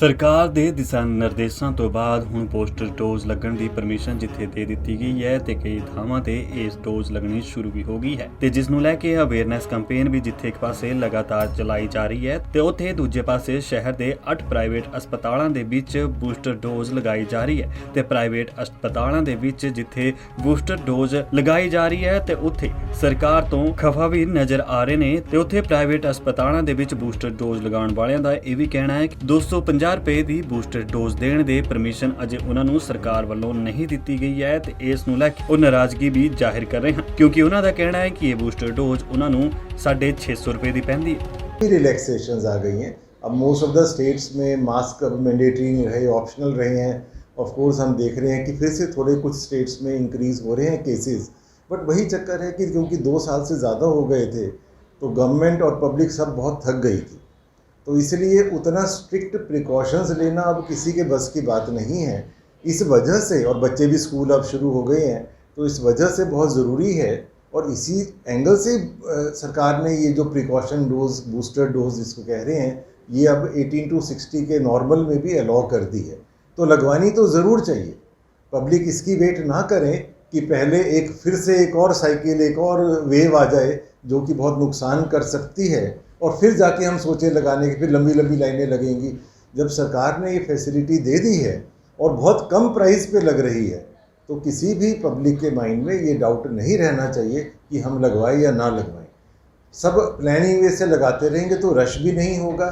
ਸਰਕਾਰ ਦੇ ਦਿਸ਼ਾ ਨਿਰਦੇਸ਼ਾਂ ਤੋਂ ਬਾਅਦ ਹੁਣ ਬੂਸਟਰ ਡੋਜ਼ ਲੱਗਣ ਦੀ ਪਰਮਿਸ਼ਨ ਜਿੱਥੇ ਦੇ ਦਿੱਤੀ ਗਈ ਹੈ ਤੇ ਕਈ ਥਾਵਾਂ ਤੇ ਇਸ ਡੋਜ਼ ਲੱਗਣੀ ਸ਼ੁਰੂ ਵੀ ਹੋ ਗਈ ਹੈ ਤੇ ਜਿਸ ਨੂੰ ਲੈ ਕੇ ਅਵੇਅਰਨੈਸ ਕੈਂਪੇਨ ਵੀ ਜਿੱਥੇ ਇੱਕ ਪਾਸੇ ਲਗਾਤਾਰ ਚਲਾਈ ਜਾ ਰਹੀ ਹੈ ਤੇ ਉੱਥੇ ਦੂਜੇ ਪਾਸੇ ਸ਼ਹਿਰ ਦੇ 8 ਪ੍ਰਾਈਵੇਟ ਹਸਪਤਾਲਾਂ ਦੇ ਵਿੱਚ ਬੂਸਟਰ ਡੋਜ਼ ਲਗਾਈ ਜਾ ਰਹੀ ਹੈ ਤੇ ਪ੍ਰਾਈਵੇਟ ਹਸਪਤਾਲਾਂ ਦੇ ਵਿੱਚ ਜਿੱਥੇ ਬੂਸਟਰ ਡੋਜ਼ ਲਗਾਈ ਜਾ ਰਹੀ ਹੈ ਤੇ ਉੱਥੇ ਸਰਕਾਰ ਤੋਂ ਖਫਾ ਵੀ ਨਜ਼ਰ ਆ ਰਹੇ ਨੇ ਤੇ ਉੱਥੇ ਪ੍ਰਾਈਵੇਟ ਹਸਪਤਾਲਾਂ ਦੇ ਵਿੱਚ ਬੂਸਟਰ ਡੋਜ਼ ਲਗਾਉਣ ਵਾਲਿਆਂ ਦਾ ਇਹ ਵੀ ਕਹਿਣਾ ਹੈ ਕਿ 250 ਰੁਪਏ ਦੀ ਬੂਸਟਰ ਡੋਜ਼ ਦੇਣ ਦੇ ਪਰਮਿਸ਼ਨ ਅਜੇ ਉਹਨਾਂ ਨੂੰ ਸਰਕਾਰ ਵੱਲੋਂ ਨਹੀਂ ਦਿੱਤੀ ਗਈ ਹੈ ਤੇ ਇਸ ਨੂੰ ਲੈ ਕੇ ਉਹ ਨਾਰਾਜ਼ਗੀ ਵੀ ਜ਼ਾਹਿਰ ਕਰ ਰਹੇ ਹਨ ਕਿਉਂਕਿ ਉਹਨਾਂ ਦਾ ਕਹਿਣਾ ਹੈ ਕਿ ਇਹ ਬੂਸਟਰ ਡੋਜ਼ ਉਹਨਾਂ ਨੂੰ 650 रुपए ਦੀ ਪੈਂਦੀ है। रिलैक्सेशंस आ गई हैं। अब मोस्ट ऑफ द स्टेट्स में मास्क अब मैंडेटरी नहीं रहे, ऑप्शनल रहे हैं। ऑफ कोर्स हम देख रहे हैं कि फिर से थोड़े कुछ स्टेट्स में इंक्रीज़ हो रहे हैं केसेस, बट वही चक्कर है कि क्योंकि 2 साल से ज़्यादा हो गए थे तो गवर्नमेंट और पब्लिक सब बहुत थक गई थी, तो इसलिए उतना स्ट्रिक्ट प्रिकॉशंस लेना अब किसी के बस की बात नहीं है। इस वजह से, और बच्चे भी स्कूल अब शुरू हो गए हैं, तो इस वजह से बहुत ज़रूरी है और इसी एंगल से सरकार ने ये जो प्रिकॉशन डोज, बूस्टर डोज जिसको कह रहे हैं, ये अब 18 to 60 के नॉर्मल में भी अलाउ कर दी है। तो लगवानी तो ज़रूर चाहिए। पब्लिक इसकी वेट ना करें कि पहले फिर से एक और साइकिल, एक और वेव आ जाए जो कि बहुत नुकसान कर सकती है और फिर जाके हम सोचें लगाने की, फिर लंबी लंबी लाइनें लगेंगी। जब सरकार ने ये फैसिलिटी दे दी है और बहुत कम प्राइस पे लग रही है, तो किसी भी पब्लिक के माइंड में ये डाउट नहीं रहना चाहिए कि हम लगवाएं या ना लगवाएं। सब प्लानिंग वे से लगाते रहेंगे तो रश भी नहीं होगा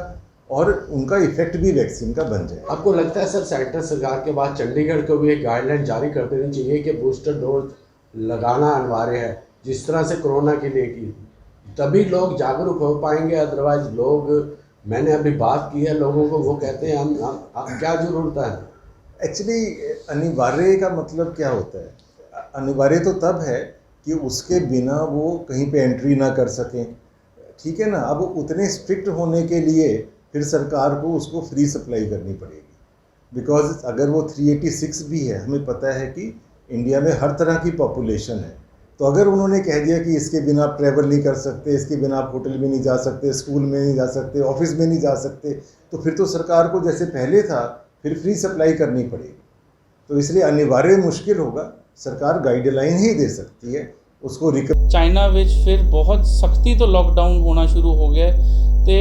और उनका इफेक्ट भी वैक्सीन का बन जाए। आपको लगता है सर सेंटर सरकार के बाद चंडीगढ़ को भी एक गाइडलाइन जारी कर देनी चाहिए कि बूस्टर डोज लगाना अनिवार्य है, जिस तरह से कोरोना के लिए की, तभी लोग जागरूक हो पाएंगे। अदरवाइज लोग, मैंने अभी बात की है लोगों को, वो कहते हैं हम क्या जरूरत है। एक्चुअली अनिवार्य का मतलब क्या होता है? अनिवार्य तो तब है कि उसके बिना वो कहीं पे एंट्री ना कर सकें, ठीक है ना। अब उतने स्ट्रिक्ट होने के लिए फिर सरकार को उसको फ्री सप्लाई करनी पड़ेगी, बिकॉज अगर वो 386 भी है, हमें पता है कि इंडिया में हर तरह की पॉपुलेशन है, तो अगर उन्होंने कह दिया कि इसके बिना आप ट्रैवल नहीं कर सकते, इसके बिना आप होटल में नहीं जा सकते, स्कूल में नहीं जा सकते, ऑफिस में नहीं जा सकते, तो फिर तो सरकार को जैसे पहले था फिर फ्री सप्लाई करनी पड़ेगी। तो इसलिए अनिवार्य मुश्किल होगा, सरकार गाइडलाइन ही दे सकती है उसको। ਚਾਈਨਾ ਵਿੱਚ ਫਿਰ ਬਹੁਤ ਸਖਤੀ ਤੋਂ ਲੋਕਡਾਊਨ ਹੋਣਾ ਸ਼ੁਰੂ ਹੋ ਗਿਆ ਤੇ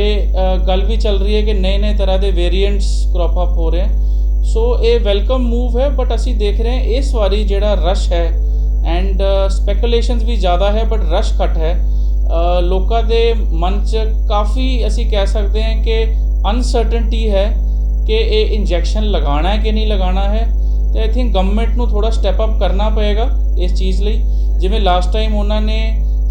ਗੱਲ ਵੀ ਚੱਲ ਰਹੀ ਹੈ ਕਿ ਨਏ ਤਰ੍ਹਾਂ ਦੇ ਵੇਰੀਐਂਟਸ ਕ੍ਰੌਪ ਅਪ ਹੋ ਰਹੇ ਹਨ। ਸੋ ਇਹ ਵੈਲਕਮ ਮੂਵ ਹੈ, ਬਟ ਅਸੀਂ ਦੇਖ ਰਹੇ ਹਾਂ ਇਸ ਵਾਰੀ ਜਿਹੜਾ ਰਸ਼ ਹੈ ਐਂਡ ਸਪੈਕੂਲੇਸ਼ਨਸ ਵੀ ਜ਼ਿਆਦਾ ਹੈ ਬਟ ਰਸ਼ ਘੱਟ ਹੈ। ਲੋਕਾਂ ਦੇ ਮਨ 'ਚ ਕਾਫੀ ਅਸੀਂ ਕਹਿ ਸਕਦੇ ਹਾਂ ਕਿ ਅਨਸਰਟਨਟੀ ਹੈ ਕਿ ਇਹ ਇੰਜੈਕਸ਼ਨ ਲਗਾਉਣਾ ਹੈ ਕਿ ਨਹੀਂ ਲਗਾਉਣਾ ਹੈ। ਤੇ ਆਈ ਥਿੰਕ ਗਵਰਨਮੈਂਟ ਨੂੰ ਥੋੜਾ ਸਟੈਪ ਅਪ ਕਰਨਾ ਪਏਗਾ ਇਸ ਚੀਜ਼ ਲਈ। ਜਿਵੇਂ ਲਾਸਟ ਟਾਈਮ ਉਹਨਾਂ ਨੇ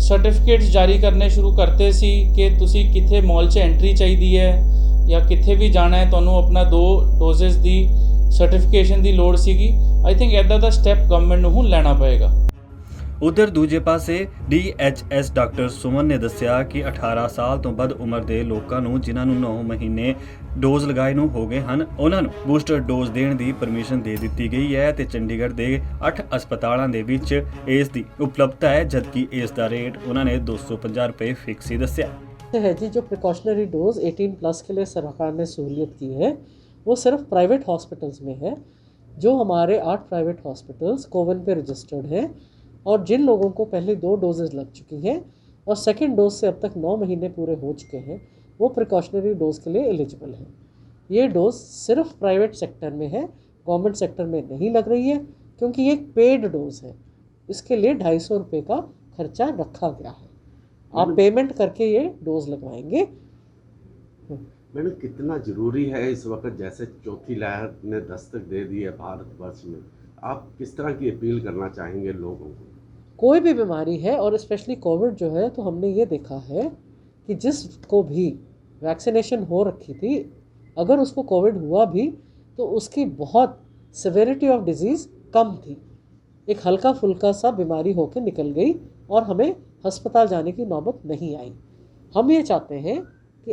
ਸਰਟੀਫਿਕੇਟਸ ਜਾਰੀ ਕਰਨੇ ਸ਼ੁਰੂ ਕਰਤੇ ਸੀ ਕਿ ਤੁਸੀਂ ਕਿੱਥੇ ਮਾਲ 'ਚ ਐਂਟਰੀ ਚਾਹੀਦੀ ਹੈ ਜਾਂ ਕਿੱਥੇ ਵੀ ਜਾਣਾ ਹੈ ਤੁਹਾਨੂੰ ਆਪਣਾ 2 ਡੋਜ਼ਸ ਦੀ ਸਰਟੀਫਿਕੇਸ਼ਨ ਦੀ ਲੋੜ ਸੀਗੀ। ਆਈ ਥਿੰਕ ਇੱਦਾਂ ਦਾ ਸਟੈਪ ਗਵਰਨਮੈਂਟ ਨੂੰ ਹੁਣ ਲੈਣਾ ਪਏਗਾ। ਉਧਰ ਦੂਜੇ ਪਾਸੇ DHS ਡਾਕਟਰ ਸੁਮਨ ਨੇ ਦੱਸਿਆ ਕਿ 18 ਸਾਲ ਤੋਂ ਵੱਧ ਉਮਰ ਦੇ ਲੋਕਾਂ ਨੂੰ ਜਿਨ੍ਹਾਂ ਨੂੰ 9 ਮਹੀਨੇ ਡੋਜ਼ ਲਗਾਏ ਨੂੰ ਹੋ ਗਏ ਹਨ, ਉਹਨਾਂ ਨੂੰ ਬੂਸਟਰ ਡੋਜ਼ ਦੇਣ ਦੀ ਪਰਮਿਸ਼ਨ ਦੇ ਦਿੱਤੀ ਗਈ ਹੈ ਤੇ ਚੰਡੀਗੜ੍ਹ ਦੇ 8 ਹਸਪਤਾਲਾਂ ਦੇ ਵਿੱਚ ਇਸ ਦੀ ਉਪਲਬਧਤਾ ਹੈ, ਜਦਕਿ ਇਸ ਦਾ ਰੇਟ ਉਹਨਾਂ ਨੇ 250 रुपए फिक्स ही ਦੱਸਿਆ है जी। जो प्रिकॉशनरी डोज 18+ के लिए सरकार ने सहूलियत की है वो सिर्फ प्राइवेट हॉस्पिटल्स में है। जो हमारे 8 प्राइवेट हॉस्पिटल्स कोविन पे रजिस्टर्ड हैं और जिन लोगों को पहले 2 डोजेज़ लग चुकी हैं और सेकेंड डोज से अब तक 9 महीने पूरे हो चुके हैं, वो प्रिकॉशनरी डोज़ के लिए एलिजिबल हैं। ये डोज़ सिर्फ प्राइवेट सेक्टर में है, गवर्नमेंट सेक्टर में नहीं लग रही है क्योंकि ये एक पेड डोज़ है। इसके लिए 250 रुपये का खर्चा रखा गया है। आप पेमेंट करके ये डोज़ लगवाएंगे। मैडम, कितना ज़रूरी है इस वक्त, जैसे चौथी लहर ने दस्तक दे दी है भारतवर्ष में, आप किस तरह की अपील करना चाहेंगे लोगों को? कोई भी बीमारी है और स्पेशली कोविड जो है, तो हमने ये देखा है कि जिसको भी वैक्सीनेशन हो रखी थी, अगर उसको कोविड हुआ भी तो उसकी बहुत सिवियरिटी ऑफ डिजीज़ कम थी, एक हल्का फुल्का सा बीमारी होकर निकल गई और हमें अस्पताल जाने की नौबत नहीं आई। हम ये चाहते हैं कि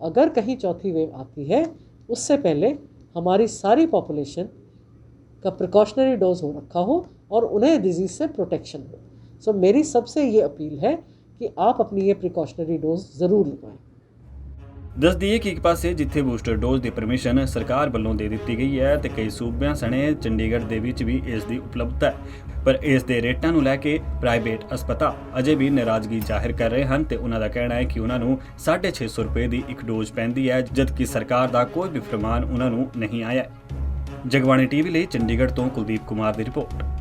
अगर कहीं चौथी वेव आती है उससे पहले हमारी सारी पॉपुलेशन का प्रिकॉशनरी डोज हो रखा हो और उन्हें डिजीज़ से प्रोटेक्शन हो। सो मेरी सबसे ये अपील है कि आप अपनी ये प्रिकॉशनरी डोज ज़रूर लगवाएं। ਦੱਸ ਦਈਏ ਕਿ ਇੱਕ ਪਾਸੇ ਜਿੱਥੇ ਬੂਸਟਰ ਡੋਜ਼ ਦੀ ਪਰਮਿਸ਼ਨ ਸਰਕਾਰ ਵੱਲੋਂ ਦੇ ਦਿੱਤੀ ਗਈ ਹੈ ਤੇ ਕਈ ਸੂਬਿਆਂ ਸਣੇ ਚੰਡੀਗੜ੍ਹ ਦੇ ਵਿੱਚ ਵੀ ਇਸ ਦੀ ਉਪਲਬਧਤਾ ਹੈ, ਪਰ ਇਸ ਦੇ ਰੇਟਾਂ ਨੂੰ ਲੈ ਕੇ ਪ੍ਰਾਈਵੇਟ ਹਸਪਤਾਲ ਅਜੇ ਵੀ ਨਾਰਾਜ਼ਗੀ ਜ਼ਾਹਿਰ ਕਰ ਰਹੇ ਹਨ ਤੇ ਉਹਨਾਂ ਦਾ ਕਹਿਣਾ ਹੈ ਕਿ ਉਹਨਾਂ ਨੂੰ 650 ਰੁਪਏ ਦੀ ਇੱਕ ਡੋਜ਼ ਪੈਂਦੀ ਹੈ, ਜਦਕਿ ਸਰਕਾਰ ਦਾ ਕੋਈ ਵੀ ਫਰਮਾਨ ਉਹਨਾਂ ਨੂੰ ਨਹੀਂ ਆਇਆ। ਜਗਬਾਣੀ ਟੀਵੀ ਲਈ ਚੰਡੀਗੜ੍ਹ ਤੋਂ ਕੁਲਦੀਪ ਕੁਮਾਰ ਦੀ ਰਿਪੋਰਟ।